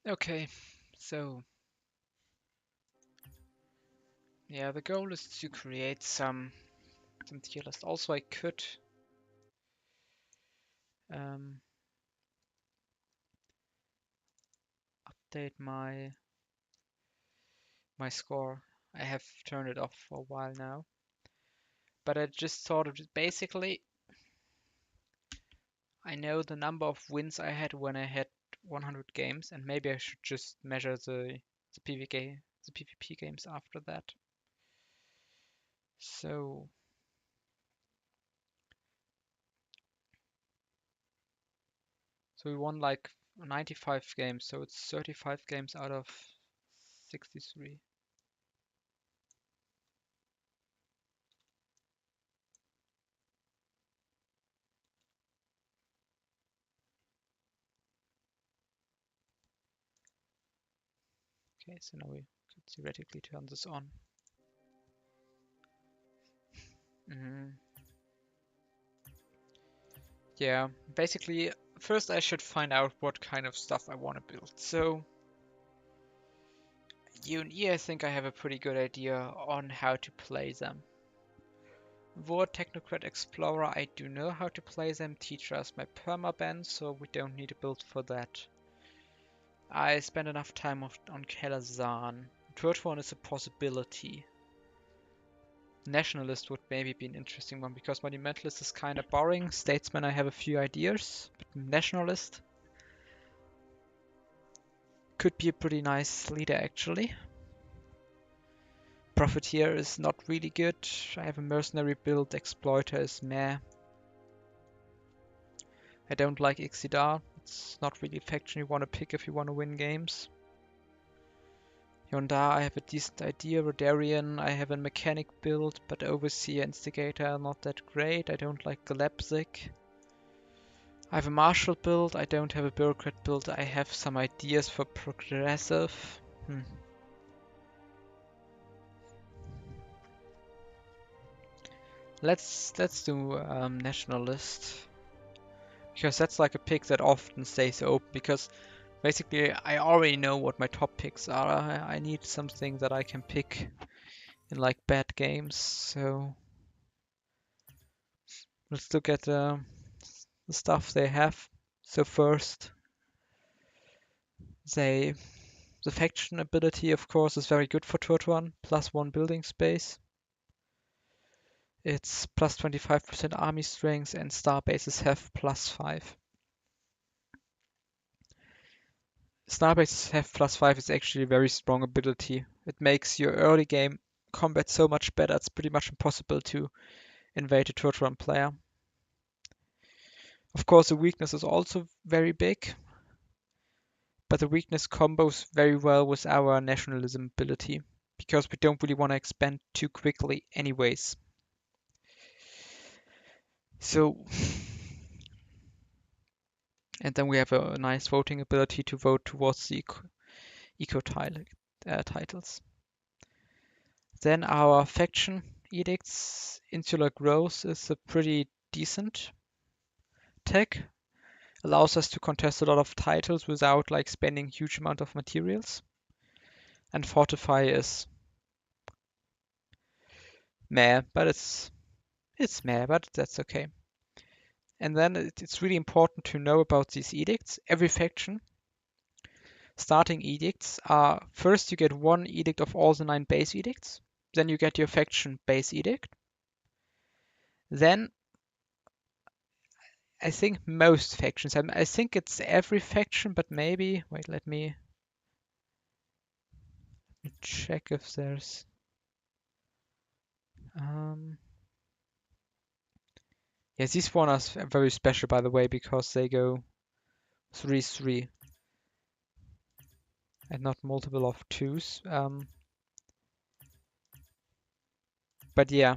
Okay, so yeah, the goal is to create some tier list. Also, I could um, update my score. I have turned it off for a while now, but I just thought of it. Basically, I know the number of wins I had when I had 100 games, and maybe I should just measure the PvP games after that. So so we won like 95 games, so it's 35 games out of 63. Okay, so now we could theoretically turn this on. Mhm. Yeah, basically, first I should find out what kind of stuff I want to build. So, U&E, I think I have a pretty good idea on how to play them. War Technocrat Explorer, I do know how to play them. Teacher is my permaban, so we don't need a build for that. I spend enough time on Kelazan. Third one is a possibility. Nationalist would maybe be an interesting one because Monumentalist is kind of boring. Statesman, I have a few ideas, but Nationalist could be a pretty nice leader actually. Profiteer is not really good. I have a mercenary build. Exploiter is meh. I don't like Ixidar. It's not really a faction you want to pick if you want to win games. Yondar, I have a decent idea. Rodarian, I have a mechanic build, but Overseer, Instigator are not that great. I don't like Galapsic. I have a Marshal build. I don't have a Bureaucrat build. I have some ideas for Progressive. Let's do Nationalist because that's like a pick that often stays open because basically I already know what my top picks are. I need something that I can pick in like bad games. So let's look at the stuff they have. So first, they the faction ability, of course, is very good for Turtwan, +1 building space. It's plus 25% army strength, and star bases have +5. Star bases have +5 is actually a very strong ability. It makes your early game combat so much better. It's pretty much impossible to invade a Turtwan player. Of course, the weakness is also very big, but the weakness combos very well with our nationalism ability because we don't really want to expand too quickly anyways. So, and then we have a nice voting ability to vote towards the eco titles. Then our faction edicts, Insular Growth is a pretty decent tech. Allows us to contest a lot of titles without like spending huge amount of materials. And Fortify is meh, but it's meh, but that's okay. And then it's really important to know about these edicts. Every faction starting edicts are first you get one edict of all the 9 base edicts, then you get your faction base edict. Then I think most factions, I think it's every faction, but maybe, wait, let me check if there's, um, yeah, these one are very special by the way because they go 3/3 and not multiple of 2s. But yeah,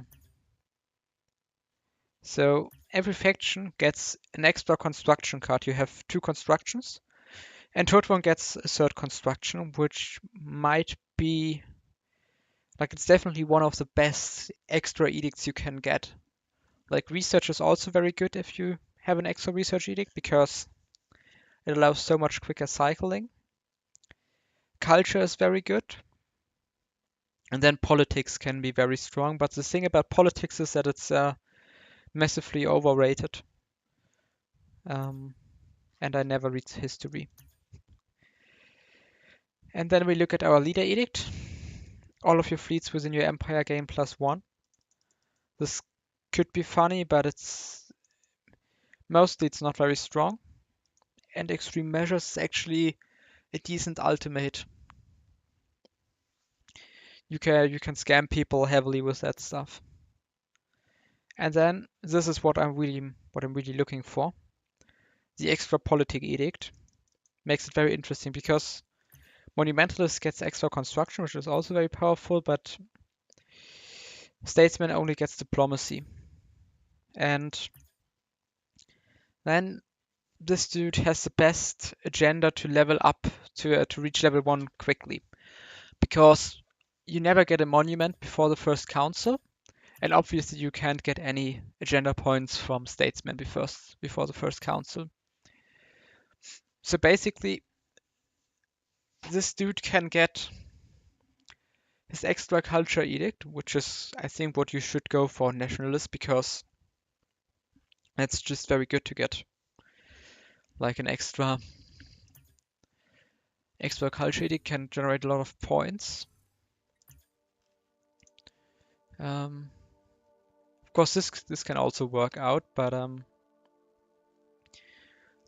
so every faction gets an extra construction card. You have 2 constructions, and third one gets a third construction, which might be like it's definitely one of the best extra edicts you can get. Like research is also very good if you have an extra research edict because it allows so much quicker cycling. Culture is very good. And then politics can be very strong. But the thing about politics is that it's massively overrated. Um, and I never read history. And then we look at our leader edict. All of your fleets within your empire gain +1. This could be funny, but it's mostly it's not very strong. And extreme measures is actually a decent ultimate. You can scam people heavily with that stuff. And then this is what I'm really looking for. The extra politic edict makes it very interesting because Monumentalist gets extra construction, which is also very powerful, but Statesman only gets diplomacy. And then this dude has the best agenda to level up to reach level 1 quickly. Because you never get a monument before the first council, and obviously you can't get any agenda points from Statesman before the first council. So basically, this dude can get his extra culture edict, which is, I think, what you should go for nationalist, because it's just very good to get like an extra culture edict can generate a lot of points. Of course, this can also work out, but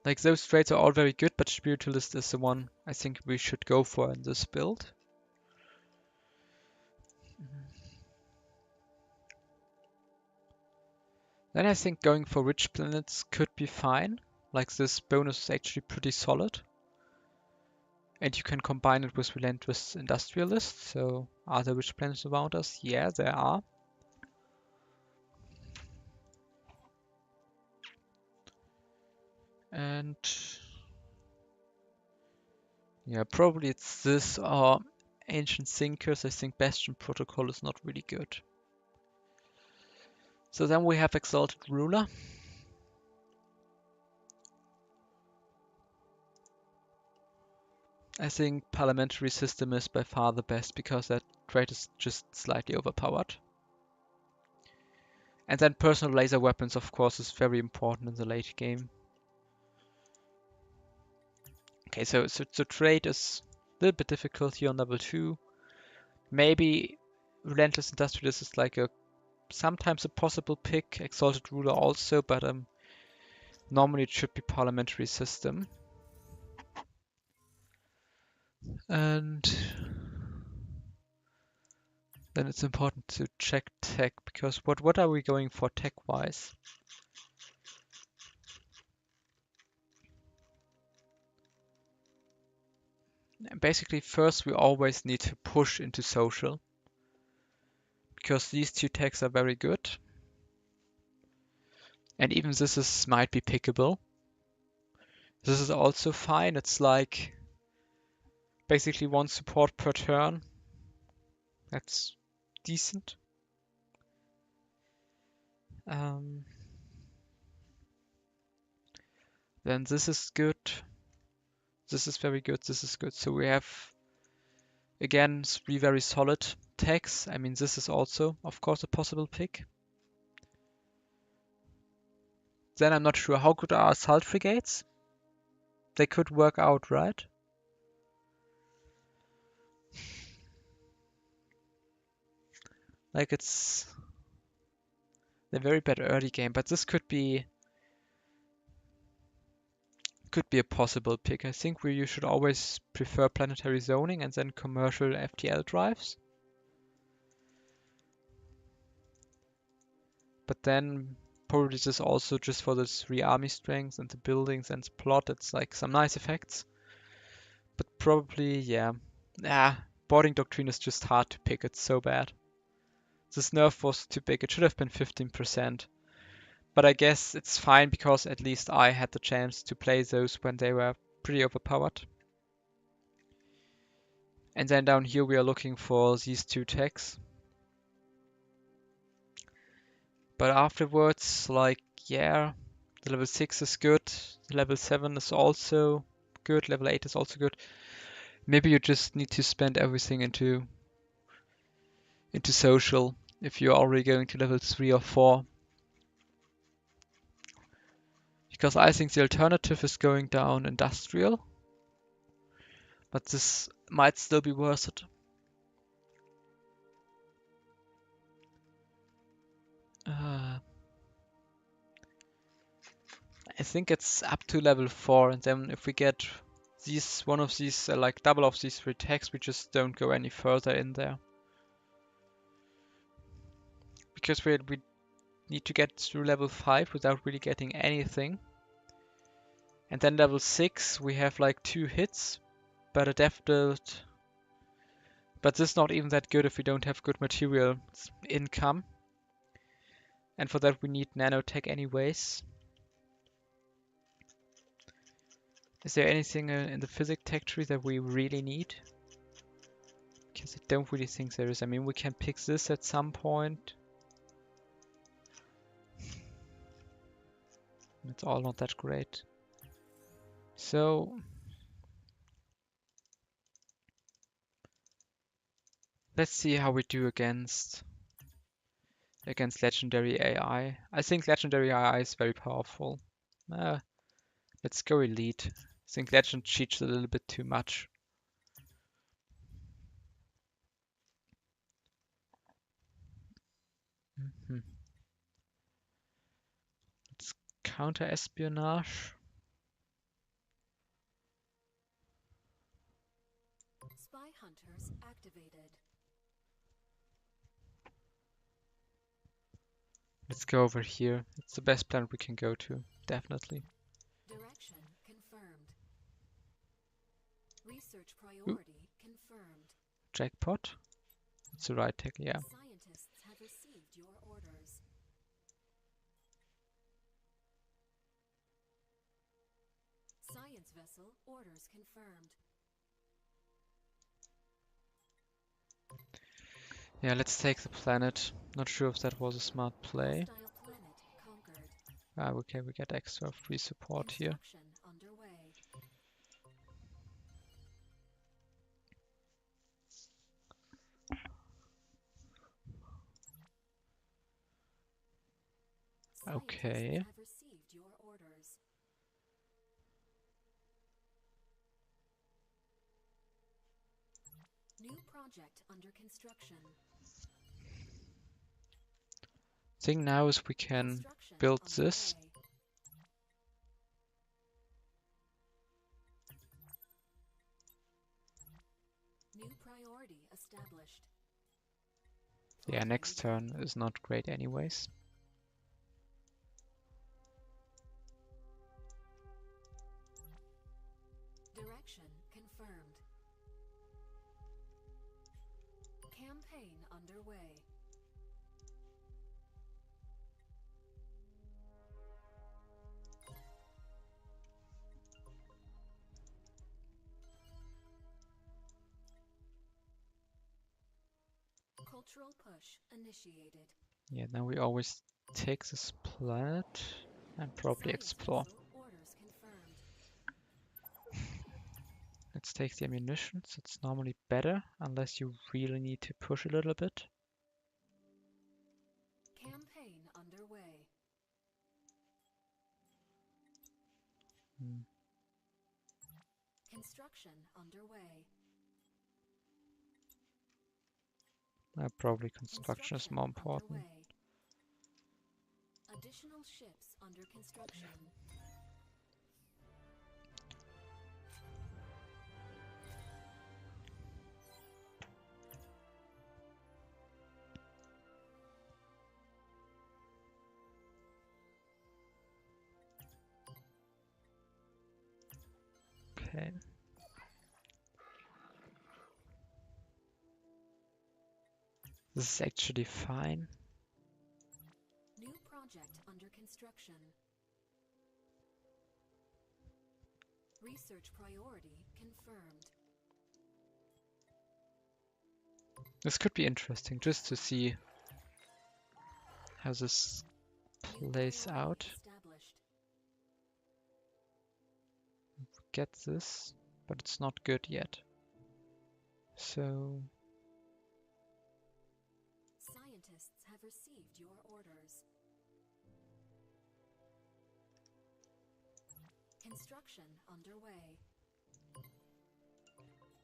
like those traits are all very good, but spiritualist is the one I think we should go for in this build. Then I think going for rich planets could be fine. Like this bonus is actually pretty solid. And you can combine it with Relentless Industrialist. So are there rich planets around us? Yeah, there are. And yeah, probably it's this or Ancient Thinkers. I think Bastion Protocol is not really good. So then we have Exalted Ruler. I think Parliamentary System is by far the best because that trait is just slightly overpowered. And then Personal Laser Weapons, of course, is very important in the late game. Okay, so trade is a little bit difficult here on level 2. Maybe Relentless Industrialist is like sometimes a possible pick, Exalted Ruler also, but normally it should be Parliamentary System. And then it's important to check tech, because what are we going for tech-wise? Basically, first we always need to push into social, because these two techs are very good. And even this might be pickable. This is also fine. It's like basically 1 support per turn. That's decent. Then this is good. This is very good. This is good. So we have, again, 3 very solid techs. I mean, this is also, of course, a possible pick. Then I'm not sure. How good are assault frigates? They could work out, right? Like they're very bad early game, but this could be a possible pick. I think you should always prefer planetary zoning and then commercial FTL drives. But then probably this is also just for the 3 army strengths and the buildings and the plot. It's like some nice effects. But probably, yeah. Boarding Doctrine is just hard to pick. It's so bad. This nerf was too big. It should have been 15%. But I guess it's fine because at least I had the chance to play those when they were pretty overpowered. And then down here we are looking for these 2 techs. But afterwards, like, yeah, the level 6 is good. The level 7 is also good. Level 8 is also good. Maybe you just need to spend everything into social if you're already going to level 3 or 4. Because I think the alternative is going down industrial, but this might still be worth it. I think it's up to level 4, and then if we get one of these, like double of these 3 tags, we just don't go any further in there. Because we need to get through level 5 without really getting anything. And then level 6, we have like 2 hits, but a death build. But this is not even that good if we don't have good material income. And for that we need nanotech anyways. Is there anything in the physics tech tree that we really need? Because I don't really think there is. I mean, we can pick this at some point. It's all not that great. So let's see how we do against legendary AI. I think legendary AI is very powerful. Let's go elite. I think legend cheats a little bit too much. Let's counter espionage. Spy hunters activated. Let's go over here. It's the best planet we can go to, definitely. Direction confirmed. Research priority confirmed. Jackpot. It's the right tech, yeah. Scientists have received your orders. Science vessel orders confirmed. Yeah, let's take the planet. Not sure if that was a smart play. Hostile planet conquered. Okay, we get extra free support here. Construction underway. Okay. Scientists have received your orders. New project under construction. Thing now is we can build this. New priority established. Yeah, next turn is not great anyways. Direction confirmed. Campaign underway. Cultural push initiated. Yeah, now we always take this planet and probably explore. Orders confirmed. Let's take the ammunitions. It's normally better unless you really need to push a little bit. Campaign underway. Construction underway. Probably construction is more important. Underway. Additional ships under construction. Okay. This is actually fine. New project under construction. Research priority confirmed. This could be interesting just to see how this plays out. Get this, but it's not good yet. So Scientists have received your orders. Construction underway.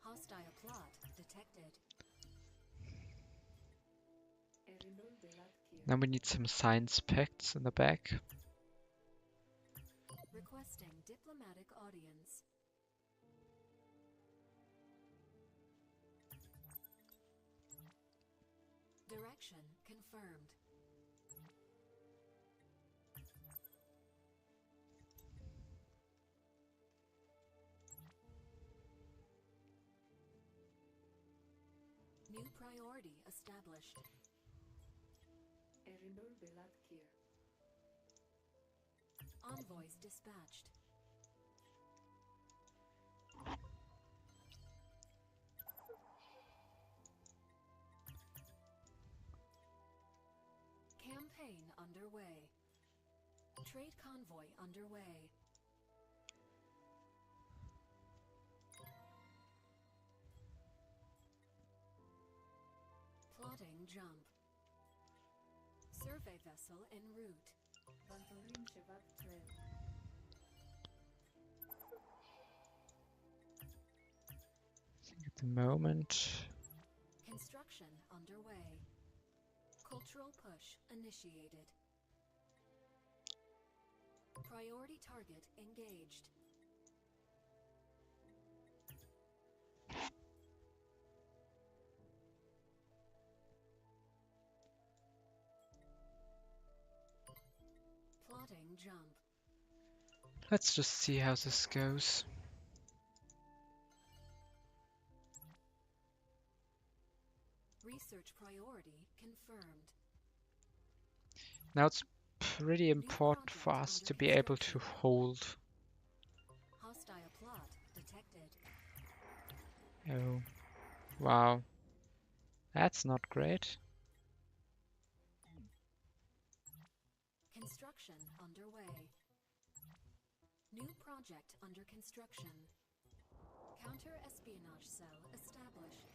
Hostile plot detected. now we need some science pacts in the back. Requesting diplomatic audience. Direction confirmed. New priority established. Envoys dispatched. Campaign underway. Trade convoy underway. Plotting jump. Survey vessel en route. At the moment, Construction underway. Cultural push initiated. Priority target engaged. Plotting jump. let's just see how this goes. Research priority confirmed. Now it's pretty important for us to be able to hold. Hostile plot detected. Oh, wow. That's not great. Construction underway. New project under construction. Counter-espionage cell established.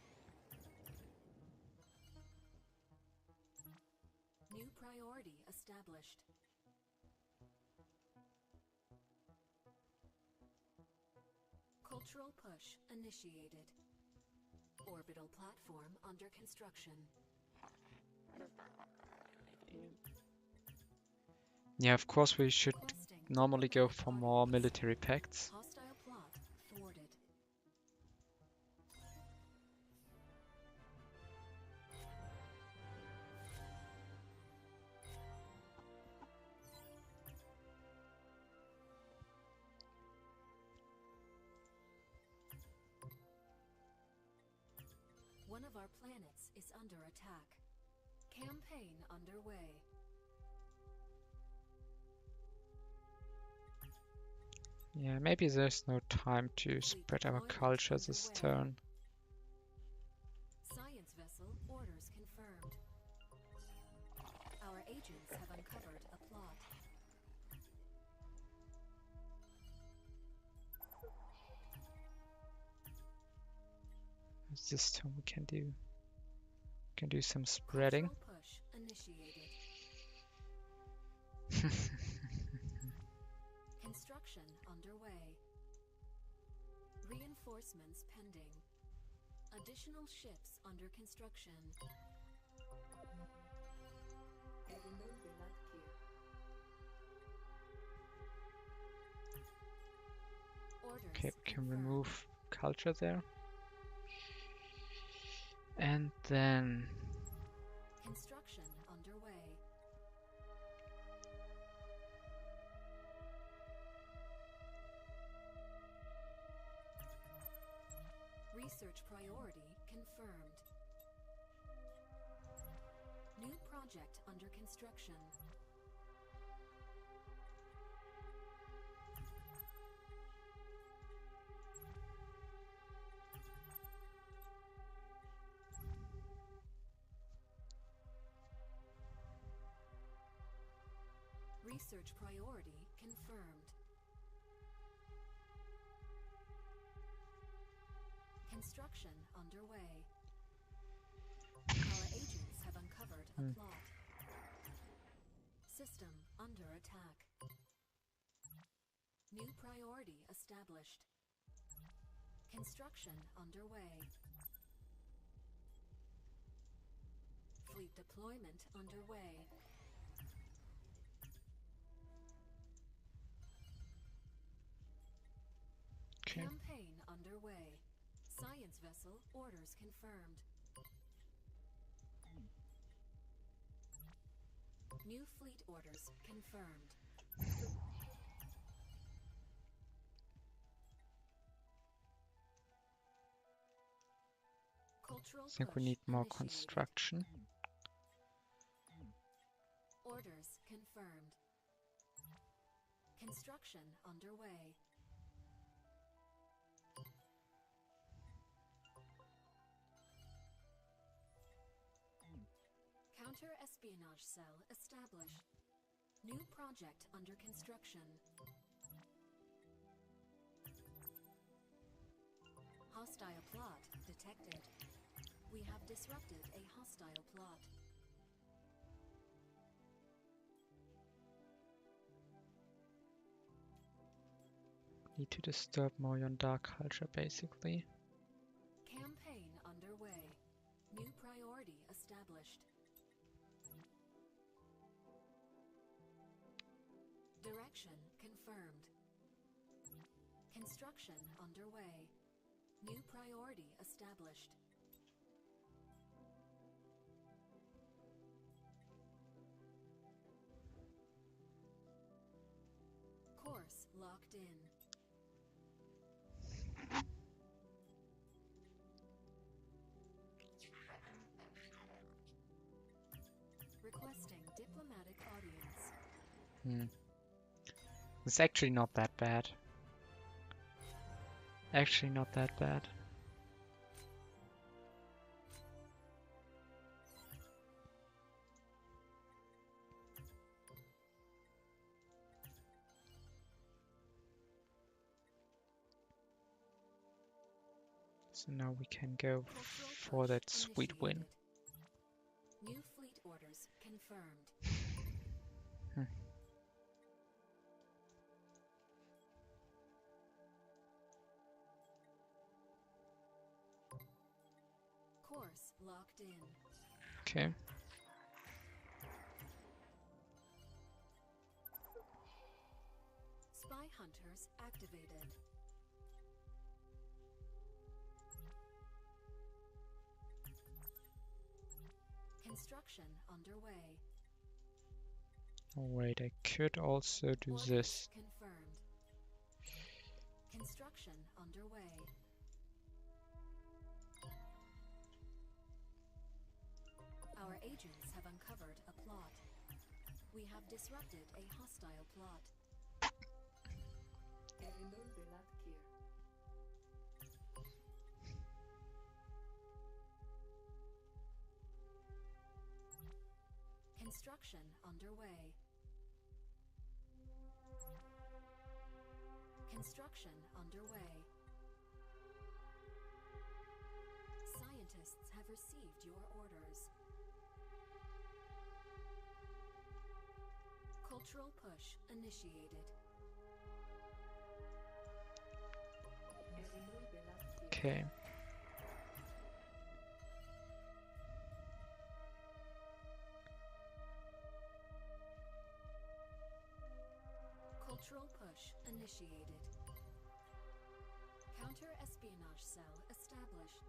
New priority established. Cultural push initiated. Orbital platform under construction. Yeah, of course we should Requesting normally go diplomatic for more audience. military pacts. Hostile plot thwarted. One of our planets is under attack. Campaign underway. Yeah, maybe there's no time to spread our deployment culture this underway. turn. Science vessel orders confirmed. Our agents have uncovered a plot. This turn we can do. Can do some spreading. Cultural push initiated. Construction underway. Reinforcements pending. Additional ships under construction. Orders Okay, we can confirmed. remove culture there. And then Construction underway. Research priority confirmed. New project under construction. Research priority confirmed. Construction underway. Our agents have uncovered a plot. System under attack. New priority established. Construction underway. Fleet deployment underway. Okay. Campaign underway. Science vessel orders confirmed. New fleet orders confirmed. Cultural I think we push need more initiated. construction. Orders confirmed. Construction underway. Counter-espionage cell established. New project under construction. Hostile plot detected. We have disrupted a hostile plot. Need to disturb more on dark culture, basically. Campaign underway. New priority established. Direction confirmed. Construction underway. New priority established. Course locked in. Requesting diplomatic audience. It's actually not that bad. Actually not that bad. So now we can go Cultural for push that sweet win. initiated. New fleet orders confirmed. Course locked in. Okay. Spy hunters activated. Construction underway. Oh wait, I could also do Orders this. confirmed. Construction underway. Our agents have uncovered a plot. We have disrupted a hostile plot. Construction underway. Construction underway. Scientists have received your orders. Cultural push initiated. Okay. Cultural push initiated. Counter-espionage cell established.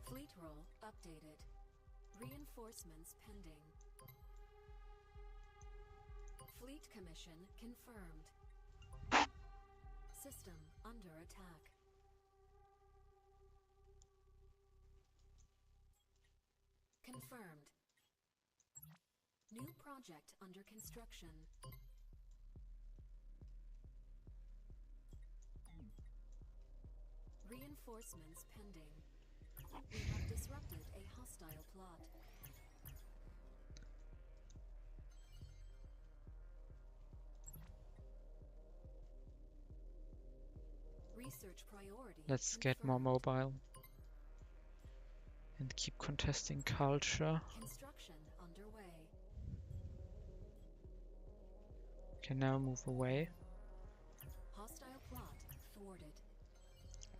Fleet role updated. Reinforcements pending. Fleet commission confirmed. System under attack. Confirmed. New project under construction. Reinforcements pending. We have disrupted a hostile plot. Research priority Let's get more confirmed. mobile and keep contesting culture. Construction underway. Can now move away Hostile plot thwarted.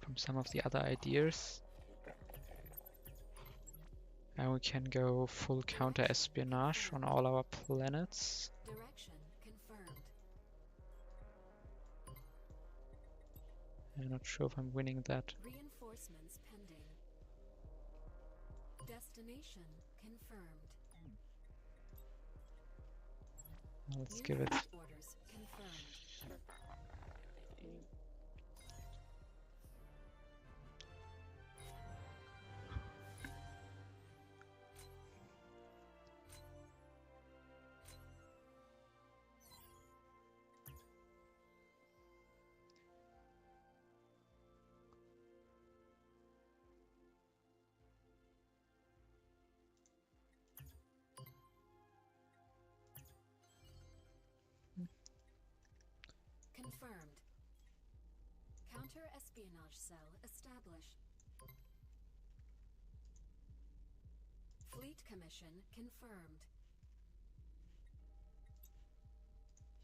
from some of the other ideas. And we can go full counter-espionage on all our planets. Direction confirmed. I'm not sure if I'm winning that. Reinforcements pending. Destination confirmed. Let's New give it. fleet orders confirmed. Confirmed. Counter-espionage cell established. Fleet commission confirmed.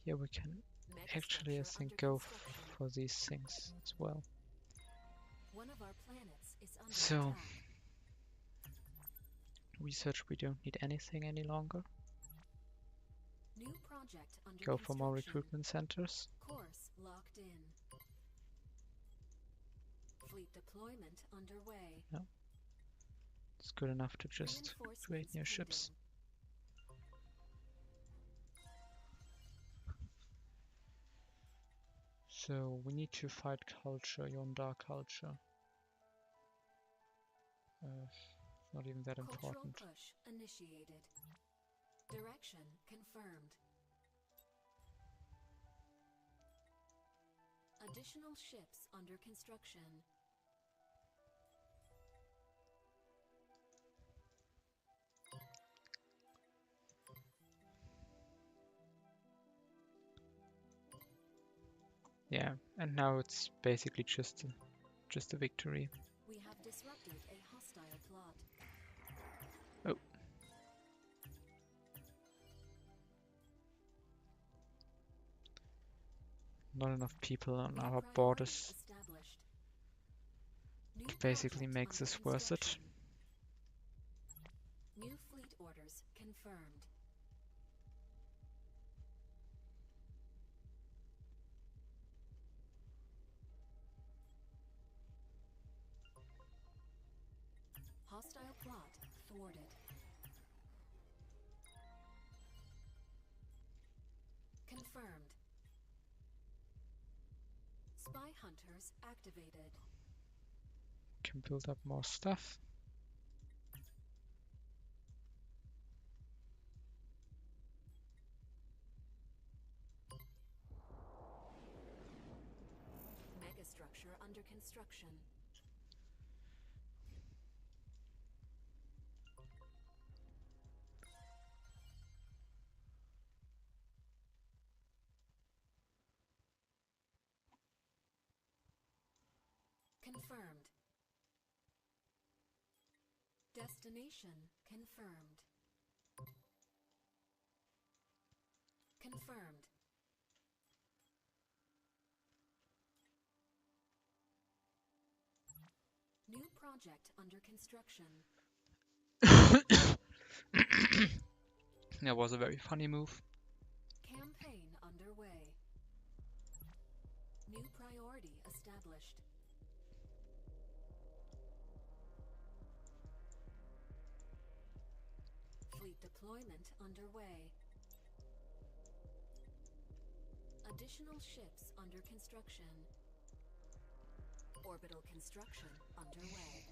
Here we can actually, I think, go for these things as well. One of our planets is under So, attack. research, we don't need anything any longer. New project under Go for more construction. recruitment centers. Course locked in. Fleet deployment underway. It's good enough to just create Reinforcements new pending. ships. So we need to fight culture, Yondar culture. It's not even that Cultural important. push initiated. Direction confirmed. Additional ships under construction. Yeah, and now it's basically just a victory. We have disrupted a hostile plot. Oh. Not enough people on New our priority borders established. New to basically project make under this worth it. construction. New fleet orders confirmed. Hostile plot thwarted. Confirmed. Spy hunters activated. Can build up more stuff. Megastructure under construction. Confirmed. Destination confirmed. Confirmed. New project under construction. That was a very funny move. Campaign underway. New priority established. Fleet deployment underway. Additional ships under construction. Orbital construction underway.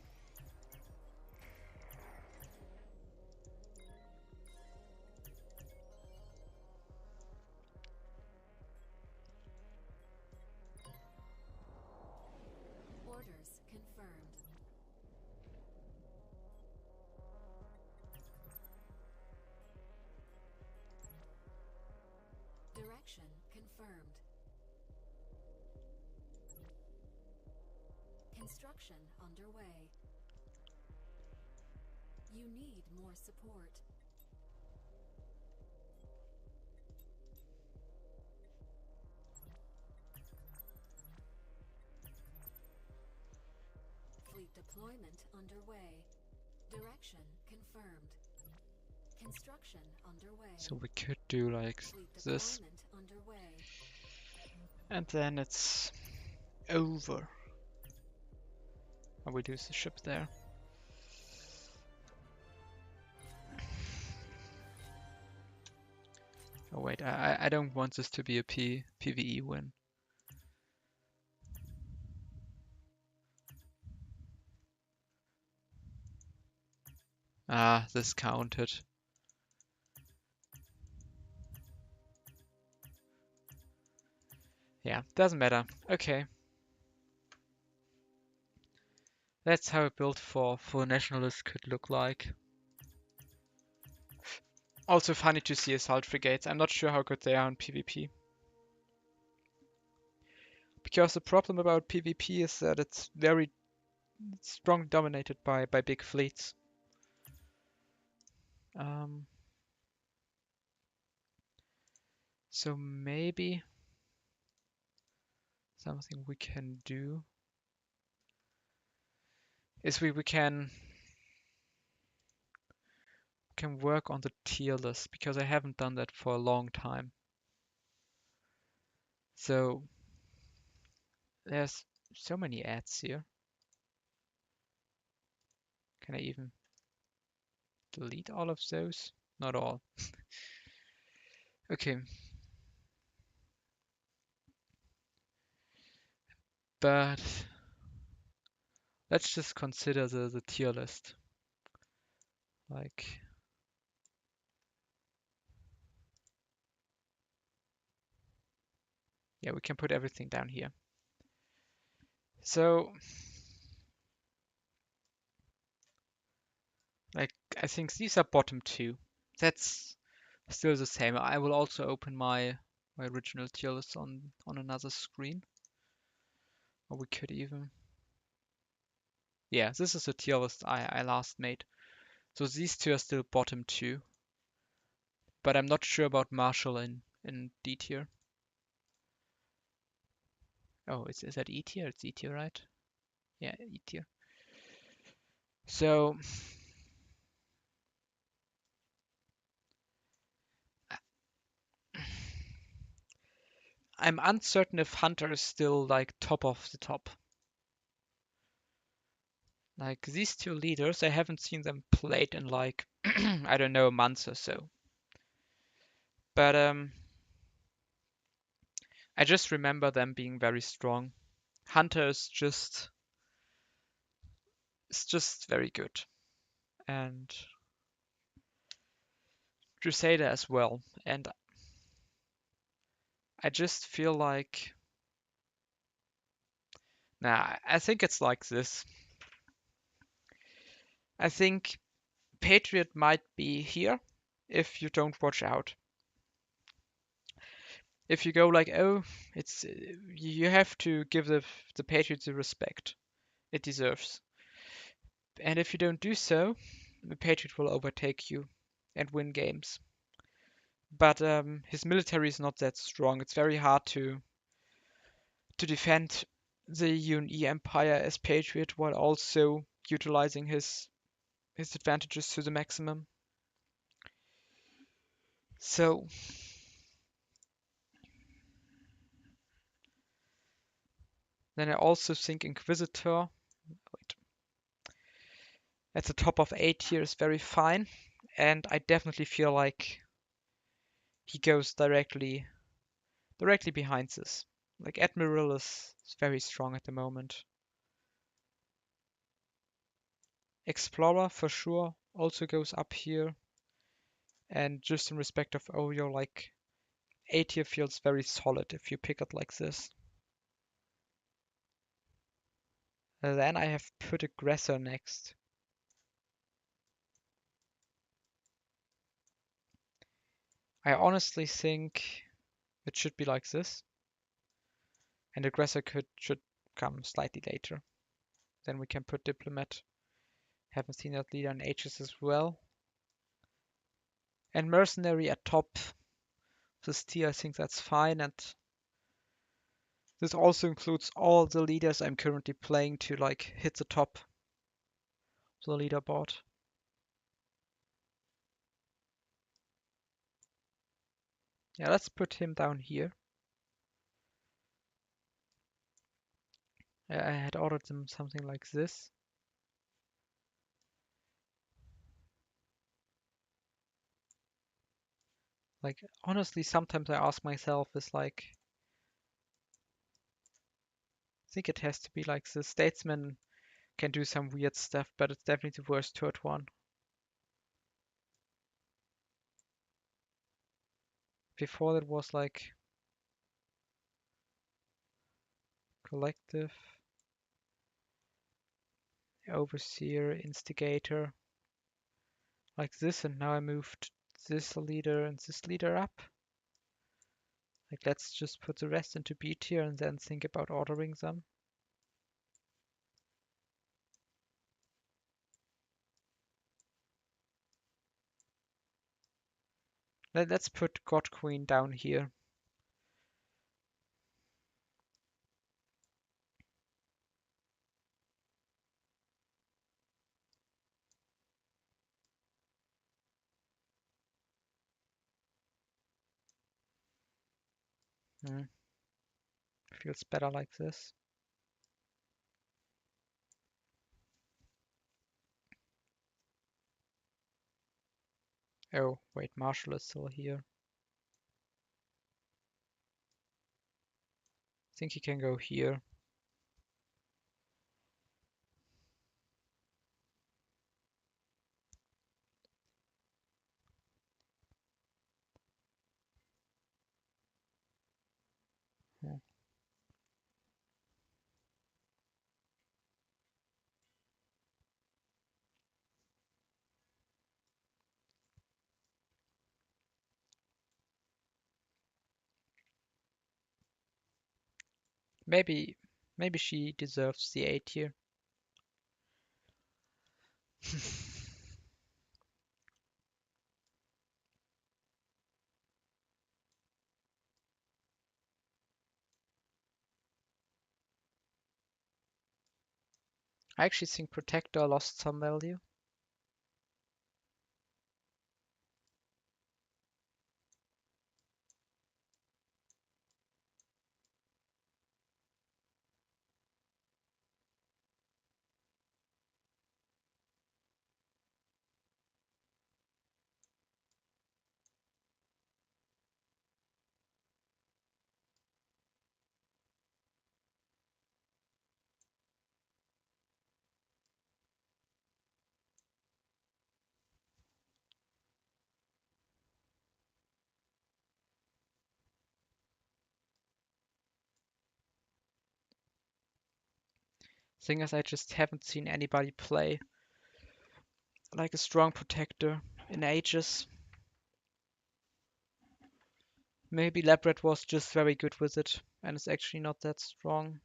Orders confirmed. Direction confirmed. Construction underway. You need more support. Fleet deployment underway. Direction confirmed. Construction underway. So we could do like Fleet this, deployment underway. and then it's over. And we lose the ship there. Oh wait, I don't want this to be a PvE win. Ah, this counted. Yeah, doesn't matter. Okay. That's how a build for Nationalists could look like. Also funny to see assault frigates. I'm not sure how good they are in PvP. Because the problem about PvP is that it's very strongly dominated by big fleets. So maybe something we can do is we can work on the tier list, because I haven't done that for a long time. So there's so many ads here. Can I even delete all of those? Not all. Okay. But let's just consider the tier list. Like, yeah, we can put everything down here. So, like, I think these are bottom two. That's still the same. I will also open my original tier list on another screen. Or we could even... Yeah, this is the tier list I last made. So these two are still bottom two. But I'm not sure about Marshall in D tier. Oh, is that E tier? It's E tier, right? Yeah, E tier. So I'm uncertain if Hunter is still like top of the top. Like these two leaders, I haven't seen them played in like I don't know, a month or so. But I just remember them being very strong. Hunter is just very good. And Crusader as well. And I just feel like nah, I think it's like this. I think Patriot might be here if you don't watch out. If you go like, oh, it's you have to give the Patriots the respect it deserves. And if you don't do so, the Patriot will overtake you and win games. But his military is not that strong. It's very hard to defend the UNE Empire as Patriot while also utilizing his advantages to the maximum. So then I also think Inquisitor, wait, at the top of A tier is very fine, and I definitely feel like he goes directly behind this. Like Admiral is very strong at the moment. Explorer for sure also goes up here. And just in respect of Oyo, like A tier feels very solid if you pick it like this. Then I have put Aggressor next. I honestly think it should be like this. And Aggressor should come slightly later. Then we can put diplomat. Haven't seen that leader in ages as well. And mercenary at top. This tier, I think that's fine. And this also includes all the leaders I'm currently playing to like hit the top of the leaderboard. Yeah, let's put him down here. I had ordered them something like this. Like, honestly, sometimes I ask myself, is like, I think it has to be like the statesman can do some weird stuff, but it's definitely the worst third one. Before that was like collective, overseer, instigator, like this, and now I moved this leader and this leader up. Like, let's just put the rest into B tier and then think about ordering them. Let's put God Queen down here. Feels better like this. Oh, wait, Marshall is still here. I think he can go here. Hmm. Maybe she deserves the A tier. I actually think Protector lost some value. Thing is, I just haven't seen anybody play like a strong Protector in ages. Maybe Labrat was just very good with it, and it's actually not that strong.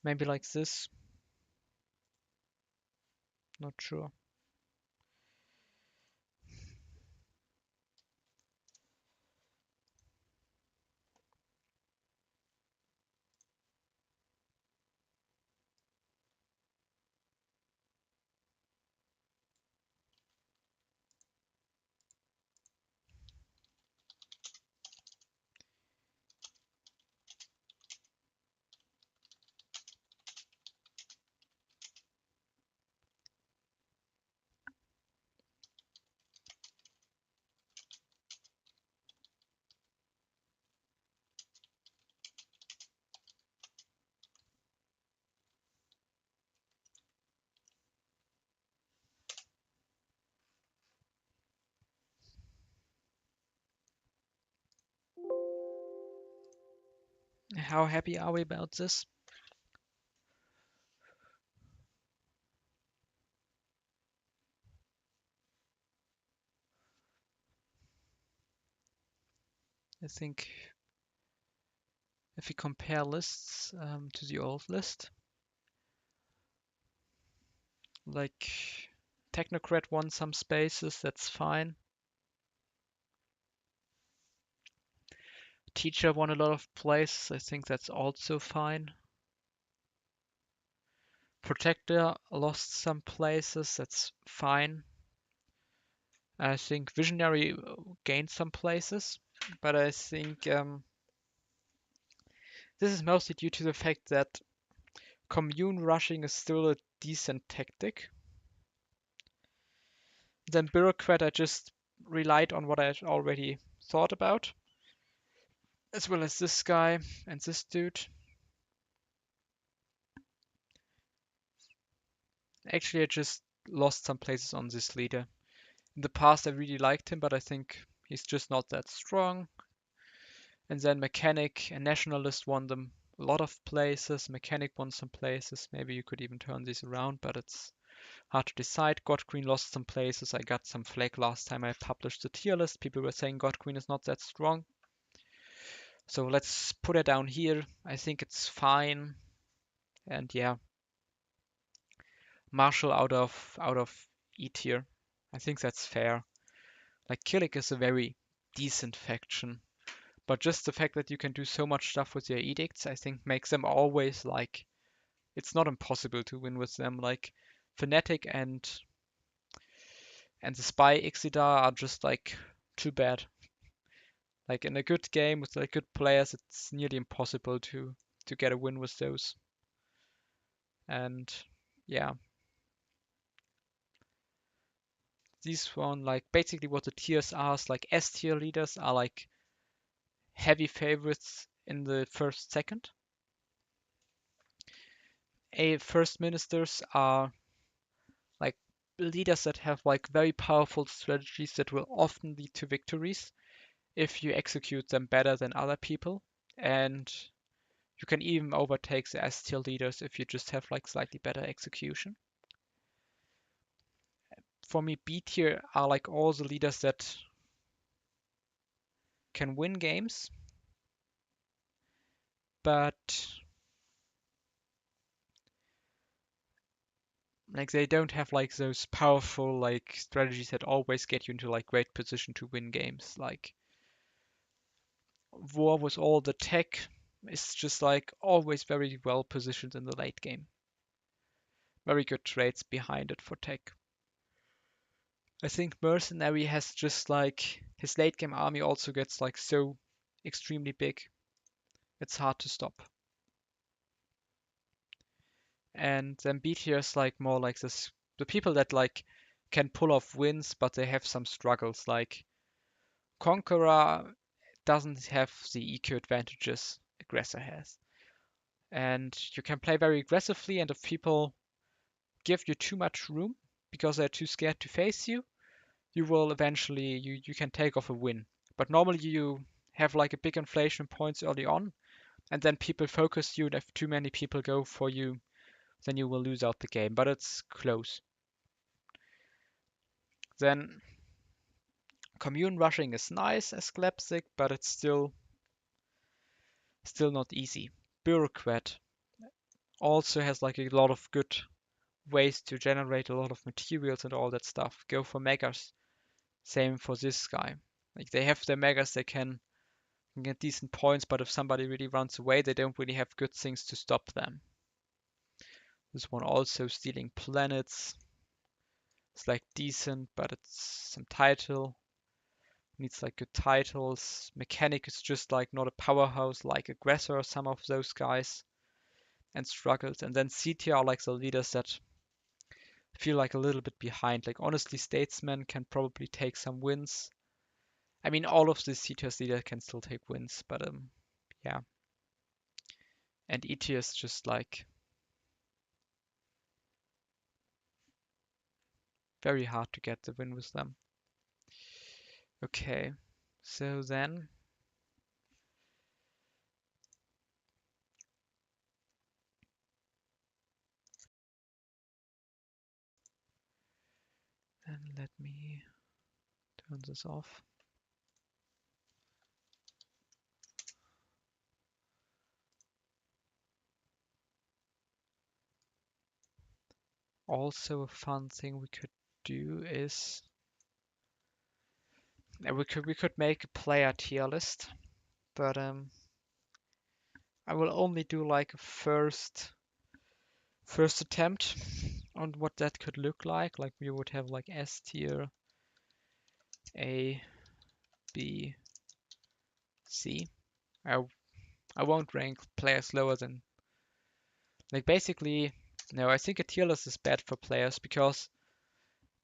Maybe like this. Not sure. How happy are we about this? I think if we compare lists to the old list, like Technocrat won some spaces, that's fine. Teacher won a lot of places, I think that's also fine. Protector lost some places, that's fine. I think Visionary gained some places, but I think this is mostly due to the fact that commune rushing is still a decent tactic. Then Bureaucrat, I just relied on what I had already thought about, as well as this guy and this dude. Actually, I just lost some places on this leader. In the past, I really liked him, but I think he's just not that strong. And then Mechanic and Nationalist won them a lot of places. Mechanic won some places. Maybe you could even turn these around, but it's hard to decide. God Queen lost some places. I got some flack last time I published the tier list. People were saying God Queen is not that strong. So let's put it down here. I think it's fine. And yeah, Marshall out of E tier. I think that's fair. Like Killik is a very decent faction. But just the fact that you can do so much stuff with your edicts, I think makes them always like it's not impossible to win with them. Like Fnatic and the Spy Ixidar are just like too bad. Like in a good game with like good players, it's nearly impossible to get a win with those. And yeah, these one like basically what the tiers are is like S tier leaders are like heavy favorites in the first second. A first ministers are like leaders that have like very powerful strategies that will often lead to victories if you execute them better than other people. And you can even overtake the S tier leaders if you just have like slightly better execution. For me, B tier are like all the leaders that can win games, but like they don't have like those powerful like strategies that always get you into like great position to win games. Like War with all the tech is just like always very well positioned in the late game. Very good trades behind it for tech. I think Mercenary has just like his late game army also gets like so extremely big. It's hard to stop. And then B tier is like more like this the people that like can pull off wins but they have some struggles. Like Conqueror doesn't have the EQ advantages Aggressor has. And you can play very aggressively, and if people give you too much room because they're too scared to face you, you will eventually you can take off a win. But normally you have like a big inflation points early on, and then people focus you, and if too many people go for you, then you will lose out the game. But it's close. Then commune rushing is nice as Slapstick, but it's still not easy. Bureaucrat also has like a lot of good ways to generate a lot of materials and all that stuff. Go for megas. Same for this guy. Like they have their megas, they can get decent points, but if somebody really runs away, they don't really have good things to stop them. This one also stealing planets. It's like decent, but it's some title. Needs like good titles. Mechanic is just like not a powerhouse like Aggressor or some of those guys and struggles. And then C tier are like the leaders that feel like a little bit behind. Like honestly, Statesman can probably take some wins. I mean, all of the C tier leaders can still take wins, but yeah. And E tier is just like very hard to get the win with them. Okay, so then Let me turn this off. Also, a fun thing we could do is we could make a player tier list, but I will only do like a first attempt on what that could look like. Like we would have like S tier, A, B, C. I I won't rank players lower than like basically no, I think a tier list is bad for players because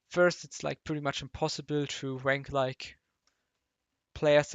first it's like pretty much impossible to rank like players that